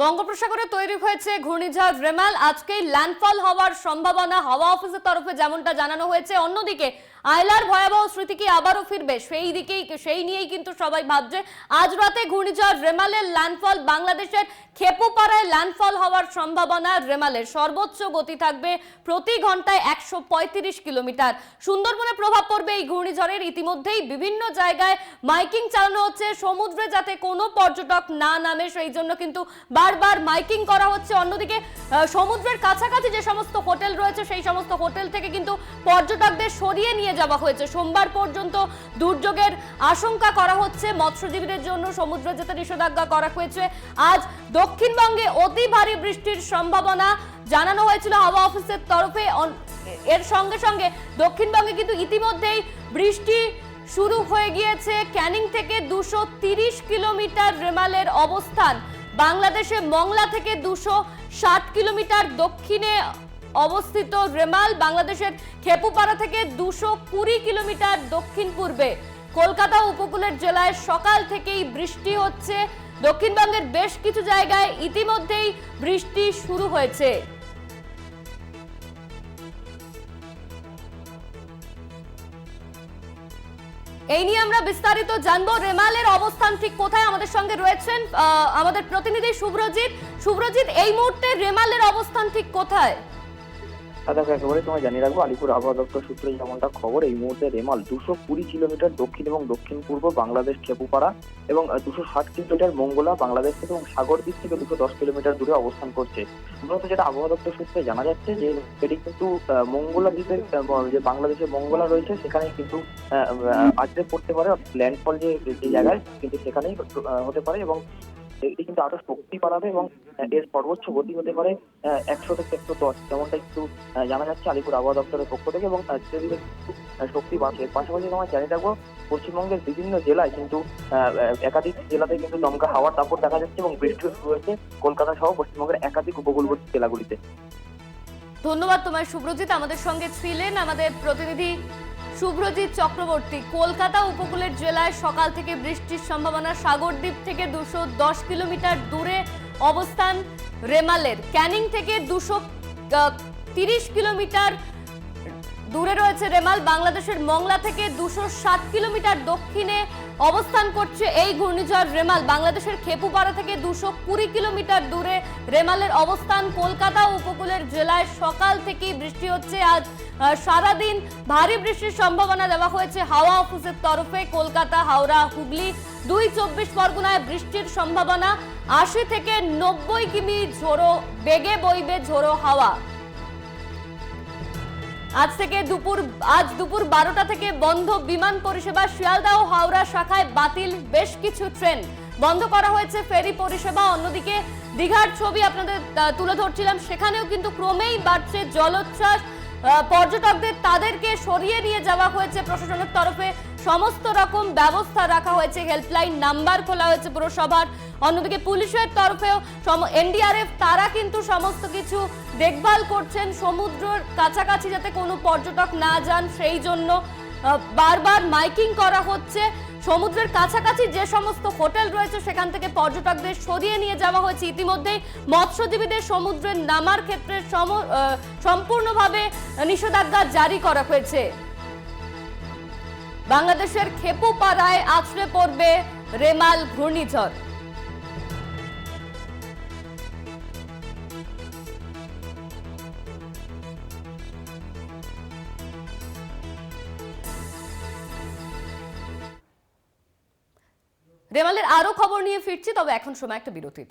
বঙ্গোপসাগরে তৈরি হয়েছে ঘূর্ণিঝড় রেমাল। আজকেই ল্যান্ডফল হওয়ার সম্ভাবনা হাওয়া অফিসের তরফে যেমনটা জানানো হয়েছে। অন্যদিকে আয়লার ভয়াবহ স্মৃতি কি আবারও ফিরবে সেই নিয়েই কিন্তু সবাই ভাবছে। আজ রাতে ঘূর্ণিঝড় রেমালের ল্যান্ডফল বাংলাদেশের খেপুপাড়ায় ল্যান্ডফল হওয়ার সম্ভাবনা। রেমালের সর্বোচ্চ গতি থাকবে প্রতি ঘন্টায় 135 কিলোমিটার। সুন্দরবনে প্রভাব পড়বে এই ঘূর্ণিঝড়ের। ইতিমধ্যেই বিভিন্ন জায়গায় মাইকিং চালানো হচ্ছে সমুদ্রে যাতে কোনো পর্যটক না নামে, সেই জন্য কিন্তু বারবার মাইকিং করা হচ্ছে। অন্যদিকে সমুদ্রের কাছাকাছি যে সমস্ত হোটেল রয়েছে সেই সমস্ত হোটেল থেকে কিন্তু পর্যটকদের সরিয়ে নিয়ে যাওয়া হয়েছে। সোমবার পর্যন্ত দুর্যোগের আশঙ্কা করা হচ্ছে। মৎস্যজীবীদের জন্য সমুদ্রে যেতে নিষেধাজ্ঞা করা হয়েছে। আজ দক্ষিণবঙ্গে অতি ভারী বৃষ্টির সম্ভাবনা জানানো হয়েছিল হাওয়া অফিসের তরফে। এর সঙ্গে সঙ্গে দক্ষিণবঙ্গে কিন্তু ইতিমধ্যেই বৃষ্টি শুরু হয়ে গিয়েছে। ক্যানিং থেকে 230 কিলোমিটার রেমালের অবস্থান। বাংলাদেশে মংলা থেকে 260 কিলোমিটার দক্ষিণে অবস্থিত রেমাল বাংলাদেশের খেপুপাড়া থেকে 220 কিলোমিটার দক্ষিণ পূর্বে। কলকাতা উপকূলের জেলায় সকাল থেকেই বৃষ্টি হচ্ছে। দক্ষিণবঙ্গের বেশ কিছু জায়গায় ইতিমধ্যেই বৃষ্টি শুরু হয়েছে। এই নিয়ে আমরা বিস্তারিত জানবো। রেমালের অবস্থান ঠিক কোথায় আমাদের সঙ্গে রয়েছেন আমাদের প্রতিনিধি শুভ্রজিৎ। এই মুহূর্তে রেমালের অবস্থান ঠিক কোথায়? দেখো, একেবারে তোমায় জানিয়ে রাখবো, আলিপুর আবহাওয়া দপ্তর সূত্রে যেমনটা খবর, এই মুহূর্তে রেমাল 220 কিলোমিটার দক্ষিণ এবং দক্ষিণ পূর্ব বাংলাদেশ খেপুপাড়া এবং 260 কিলোমিটার মঙ্গলা বাংলাদেশ থেকে এবং সাগরদ্বীপ থেকে 210 কিলোমিটার দূরে অবস্থান করছে। মূলত যেটা আবহাওয়া দপ্তর সূত্রে জানা যাচ্ছে যে এটি কিন্তু মঙ্গলা দ্বীপের যে বাংলাদেশের মঙ্গলা রয়েছে সেখানে কিন্তু আজকে পড়তে পারে। ল্যান্ডফল যে জায়গায় কিন্তু সেখানেই হতে পারে এবং এটি কিন্তু আরো শক্তি বাড়াবে এবং এর সর্বোচ্চ গতি হতে পারে 100 থেকে 110, যেমনটা একটু জানা যাচ্ছে আলিপুর আবহাওয়া দপ্তরের পক্ষ থেকে। এবং শক্তি বাড়ছে। পাশাপাশি তোমায় জানিয়ে রাখবো, পশ্চিমবঙ্গের বিভিন্ন জেলায় কিন্তু একাধিক জেলাতে কিন্তু দমকা হাওয়ার দাপট দেখা যাচ্ছে এবং বৃষ্টি শুরু হয়েছে কলকাতা সহ পশ্চিমবঙ্গের একাধিক উপকূলবর্তী জেলাগুলিতে। ধন্যবাদ তোমায় শুভ্রজিৎ। আমাদের সঙ্গে ছিলেন আমাদের প্রতিনিধি শুভ্রজিৎ চক্রবর্তী। কলকাতা উপকূলের জেলায় সকাল থেকে বৃষ্টির সম্ভাবনা। সাগরদ্বীপ থেকে 210 কিলোমিটার দূরে অবস্থান রেমালের। ক্যানিং থেকে 230 কিলোমিটার দূরে রয়েছে রেমাল। বাংলাদেশের মংলা থেকে 260 কিলোমিটার দক্ষিণে অবস্থান করছে এই ঘূর্ণিঝড় রেমাল। বাংলাদেশের খেপুপাড়া থেকে 220 কিলোমিটার দূরে রেমালের অবস্থান। কলকাতা উপকূলের জেলায় সকাল থেকেই বৃষ্টি হচ্ছে। আজ সারাদিন ভারী বৃষ্টির সম্ভাবনা দেওয়া হয়েছে হাওয়া অফিসের তরফে। কলকাতা, হাওড়া, হুগলি, 24 পরগনায় বৃষ্টির সম্ভাবনা। 80 থেকে 90 কিমি বেগে বইবে ঝোড়ো হাওয়া। আজ দুপুর 12টা থেকে বন্ধ বিমান পরিষেবা। শিয়ালদহ ও হাওড়া শাখায় বাতিল বেশ কিছু ট্রেন। বন্ধ করা হয়েছে ফেরি পরিষেবা। অন্যদিকে দীঘার ছবি আপনাদের তুলে ধরছিলাম, সেখানেও কিন্তু ক্রমেই বাড়ছে জলোচ্ছ্বাস। পর্যটকদের তাদেরকে সরিয়ে নিয়ে যাওয়া হয়েছে প্রশাসনের তরফে। সমস্ত রকম ব্যবস্থা রাখা হয়েছে। হেল্পলাইন নাম্বার খোলা হয়েছে পুরসভার। অন্যদিকে পুলিশের তরফেও এনডিআরএফ তারা কিন্তু সমস্ত কিছু দেখভাল করছেন। সমুদ্রের কাছাকাছি যাতে কোনো পর্যটক না যান সেই জন্য বারবার মাইকিং করা হচ্ছে। সমুদ্রের কাছাকাছি যে সমস্ত হোটেল রয়েছে সেখান থেকে পর্যটকদের সরিয়ে নিয়ে যাওয়া হয়েছে। ইতিমধ্যেই মৎস্যজীবীদের সমুদ্রে নামার ক্ষেত্রে সম্পূর্ণভাবে নিষেধাজ্ঞা জারি করা হয়েছে। বাংলাদেশের খেপুপাড়ায় আছড়ে পড়বে রেমাল ঘূর্ণিঝড়। রেমালের আরো খবর নিয়ে ফিরছি, তবে এখন সময় একটা বিরতির।